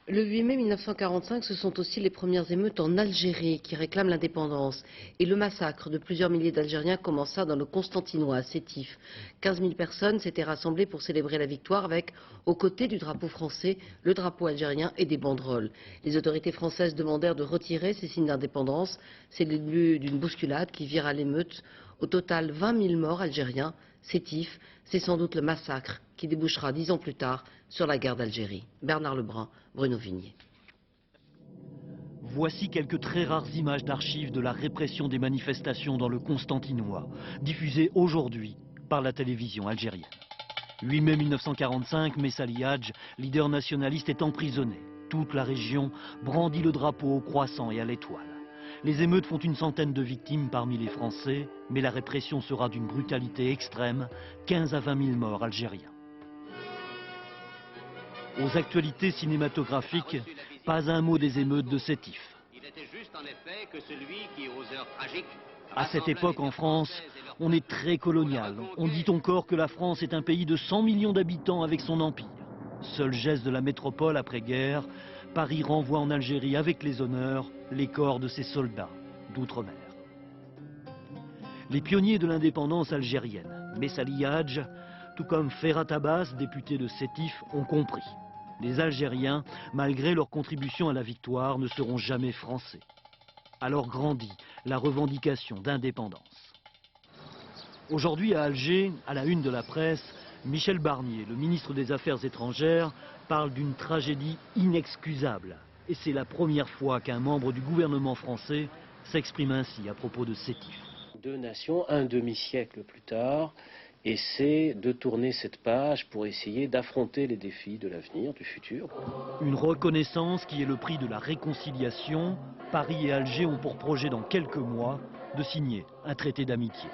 Le 8 mai 1945, ce sont aussi les premières émeutes en Algérie qui réclament l'indépendance. Et le massacre de plusieurs milliers d'Algériens commença dans le Constantinois, à Sétif. 15 000 personnes s'étaient rassemblées pour célébrer la victoire avec, aux côtés du drapeau français, le drapeau algérien et des banderoles. Les autorités françaises demandèrent de retirer ces signes d'indépendance. C'est le début d'une bousculade qui vire à l'émeute. Au total, 20 000 morts algériens. Sétif, c'est sans doute le massacre qui débouchera 10 ans plus tard sur la guerre d'Algérie. Bernard Lebrun, Bruno Vignier. Voici quelques très rares images d'archives de la répression des manifestations dans le Constantinois, diffusées aujourd'hui par la télévision algérienne. 8 mai 1945, Messali Hadj, leader nationaliste, est emprisonné. Toute la région brandit le drapeau au croissant et à l'étoile. Les émeutes font une centaine de victimes parmi les Français, mais la répression sera d'une brutalité extrême, 15 à 20 000 morts algériens. Aux actualités cinématographiques, pas un mot des émeutes de Sétif. À cette époque, en France, on est très colonial. On dit encore que la France est un pays de 100 millions d'habitants avec son empire. Seul geste de la métropole après-guerre, Paris renvoie en Algérie avec les honneurs les corps de ses soldats d'outre-mer. Les pionniers de l'indépendance algérienne, Messali Hadj, tout comme Ferhat Abbas, député de Sétif, ont compris. Les Algériens, malgré leur contribution à la victoire, ne seront jamais français. Alors grandit la revendication d'indépendance. Aujourd'hui à Alger, à la une de la presse, Michel Barnier, le ministre des Affaires étrangères, parle d'une tragédie inexcusable. Et c'est la première fois qu'un membre du gouvernement français s'exprime ainsi à propos de Sétif. Deux nations, un demi-siècle plus tard, essaient de tourner cette page pour essayer d'affronter les défis de l'avenir, du futur. Une reconnaissance qui est le prix de la réconciliation. Paris et Alger ont pour projet dans quelques mois de signer un traité d'amitié.